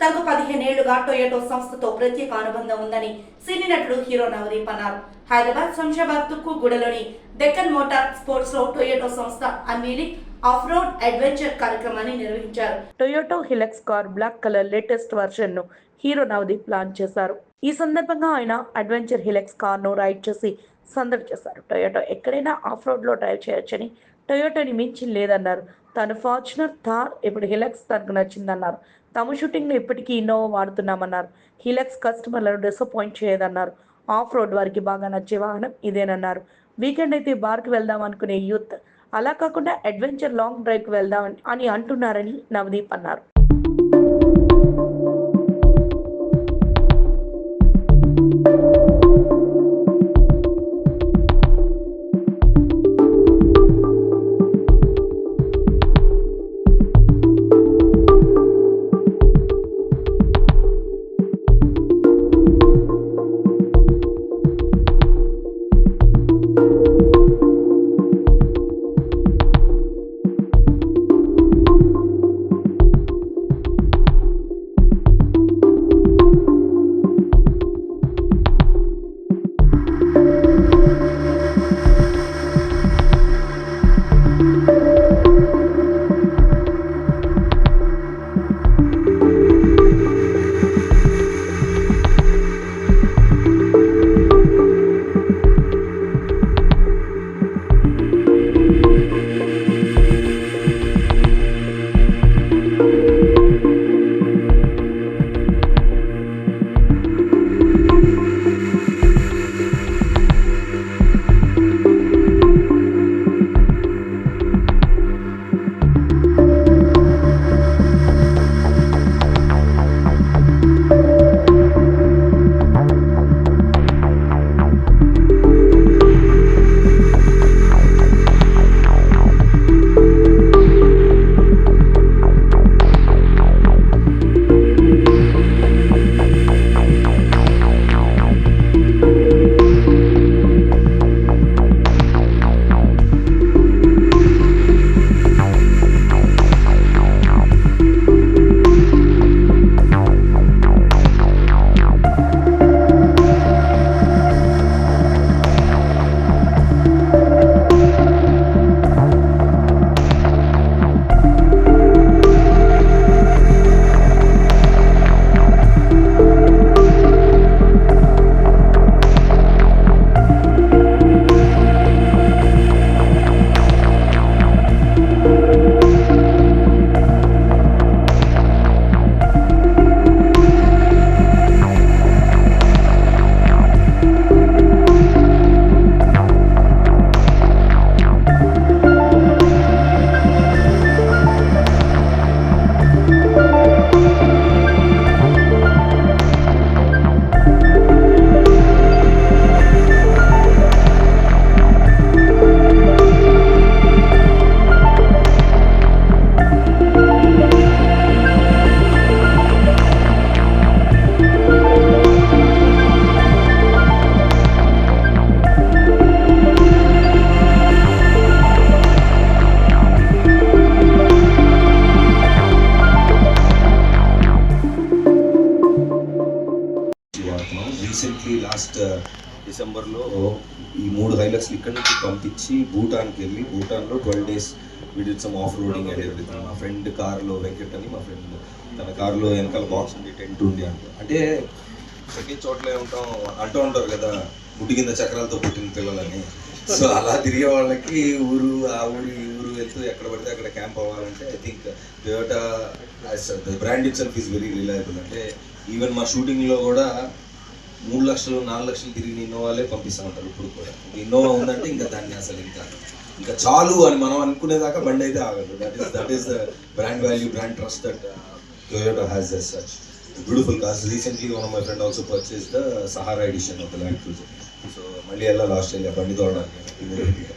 తనకు 15 ఏళ్లుగా టొయోటో సంస్థతో ప్రత్యేక అనుబంధం ఉందని సినీ నటుడు హీరో నవదీప్ అన్నారు. హైదరాబాద్ శంషాబాద్ తుక్కుగూడలోని డెక్కన్ మోటార్ స్పోర్ట్స్ లో టొయోటో సంస్థ అన్వీలింగ్ ఆఫ్ రోడ్ అడ్వెంచర్ కార్యక్రమాన్ని నిర్వహించారు. Toyota Hilux car black colour latest version ను హీరో నవదీప్ లాంచ్ చేశారు. ఈ సందర్భంగా ఆయన అడ్వెంచర్ హిలక్స్ కార్ ను రైడ్ చేసి సందడి చేశారు. టొయోటో ఎక్కడైనా ఆఫ్ రోడ్ లో డ్రైవ్ చేయొచ్చని, టొయోటోని మించి లేదన్నారు. తాను ఫార్చునర్, థార్, ఇప్పుడు హిలక్స్ తనకు నచ్చిందన్నారు. తాము షూటింగ్లో ఇప్పటికీ ఇన్నోవా వాడుతున్నామన్నారు. హిలక్స్ కస్టమర్లను డిసప్పాయింట్ చేయదన్నారు. ఆఫ్ రోడ్ వారికి బాగా నచ్చే వాహనం ఇదేనన్నారు. వీకెండ్ అయితే బార్కి వెళ్దాం అనుకునే యూత్ అలా కాకుండా అడ్వెంచర్ లాంగ్ డ్రైవ్కి వెళ్దాం అని అంటున్నారని నవదీప్ అన్నారు. రీసెంట్లీ లాస్ట్ డిసెంబర్లో ఈ 3 హైలక్స్లు ఇక్కడ నుంచి పంపించి భూటాన్కి వెళ్ళి భూటాన్లో 12 days we did some off roading and everything. మా ఫ్రెండ్ కార్లో వెంకట్ అని, మా ఫ్రెండ్ తన కార్లో వెనకాల బాక్స్ ఉండి టెంట్ ఉండి అంటే ప్రతి చోట్లే ఉంటాం అంటూ ఉంటారు కదా, ముట్టి కింద చక్రాలతో పుట్టిన పిల్లలని. సో అలా తిరిగే వాళ్ళకి ఊరు ఆ ఊరు ఈ ఊరు వెళ్తూ ఎక్కడ పడితే అక్కడ క్యాంప్ అవ్వాలంటే I think Toyota the brand it self is very reliable. అంటే ఈవెన్ మా షూటింగ్లో కూడా 3 లక్షలు 4 లక్షలు తిరిగి ఇన్నోవాలే పంపిస్తూ ఉంటారు. ఇప్పుడు కూడా ఇన్నోవా ఉందంటే ఇంకా దాన్ని అసలు ఇంకా చాలు అని మనం అనుకునేదాకా బండి అయితే ఆగదు. That is the brand value, brand trust that Toyota has as such. Beautiful cars. Recently one of my friend also purchased the Sahara edition of the Land Cruiser. So మళ్ళీ వెళ్ళాలి ఆస్ట్రేలియా బండి తోడడానికి.